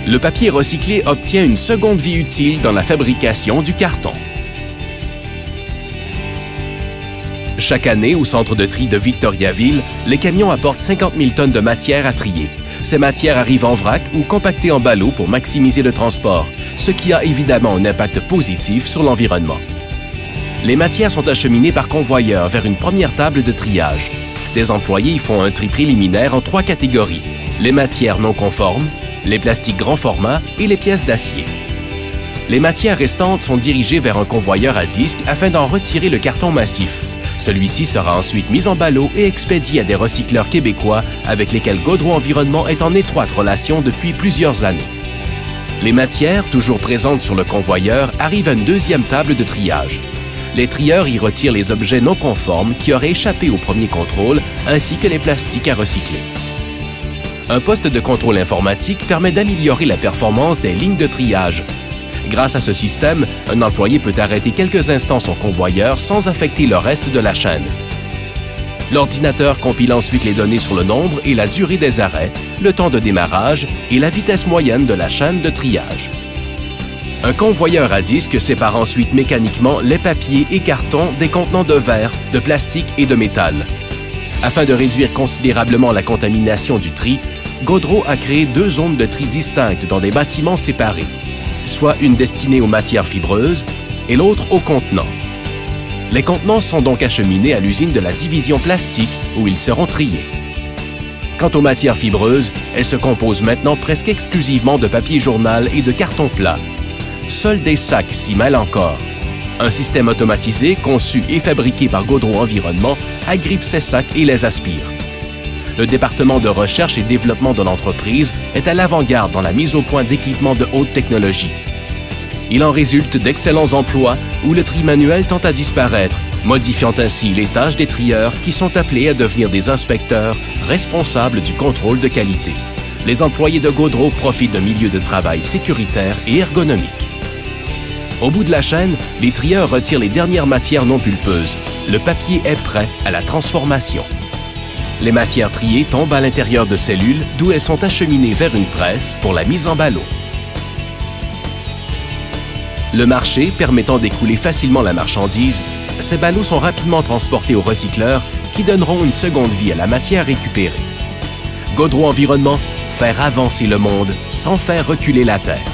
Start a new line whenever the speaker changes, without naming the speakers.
Le papier recyclé obtient une seconde vie utile dans la fabrication du carton. Chaque année, au centre de tri de Victoriaville, les camions apportent 50 000 tonnes de matière à trier. Ces matières arrivent en vrac ou compactées en ballots pour maximiser le transport, ce qui a évidemment un impact positif sur l'environnement. Les matières sont acheminées par convoyeur vers une première table de triage. Des employés y font un tri préliminaire en 3 catégories: les matières non conformes, les plastiques grand format et les pièces d'acier. Les matières restantes sont dirigées vers un convoyeur à disque afin d'en retirer le carton massif. Celui-ci sera ensuite mis en ballot et expédié à des recycleurs québécois avec lesquels Gaudreau Environnement est en étroite relation depuis plusieurs années. Les matières, toujours présentes sur le convoyeur, arrivent à une deuxième table de triage. Les trieurs y retirent les objets non conformes qui auraient échappé au premier contrôle, ainsi que les plastiques à recycler. Un poste de contrôle informatique permet d'améliorer la performance des lignes de triage. Grâce à ce système, un employé peut arrêter quelques instants son convoyeur sans affecter le reste de la chaîne. L'ordinateur compile ensuite les données sur le nombre et la durée des arrêts, le temps de démarrage et la vitesse moyenne de la chaîne de triage. Un convoyeur à disque sépare ensuite mécaniquement les papiers et cartons des contenants de verre, de plastique et de métal. Afin de réduire considérablement la contamination du tri, Gaudreau a créé 2 zones de tri distinctes dans des bâtiments séparés, soit une destinée aux matières fibreuses et l'autre aux contenants. Les contenants sont donc acheminés à l'usine de la division plastique où ils seront triés. Quant aux matières fibreuses, elles se composent maintenant presque exclusivement de papier journal et de carton plat. Seuls des sacs s'y mêlent encore. Un système automatisé, conçu et fabriqué par Gaudreau Environnement, agrippe ces sacs et les aspire. Le département de recherche et développement de l'entreprise est à l'avant-garde dans la mise au point d'équipements de haute technologie. Il en résulte d'excellents emplois où le tri manuel tend à disparaître, modifiant ainsi les tâches des trieurs qui sont appelés à devenir des inspecteurs responsables du contrôle de qualité. Les employés de Gaudreau profitent d'un milieu de travail sécuritaire et ergonomique. Au bout de la chaîne, les trieurs retirent les dernières matières non pulpeuses. Le papier est prêt à la transformation. Les matières triées tombent à l'intérieur de cellules d'où elles sont acheminées vers une presse pour la mise en ballot. Le marché permettant d'écouler facilement la marchandise, ces ballots sont rapidement transportés aux recycleurs qui donneront une seconde vie à la matière récupérée. Gaudreau Environnement, faire avancer le monde sans faire reculer la Terre.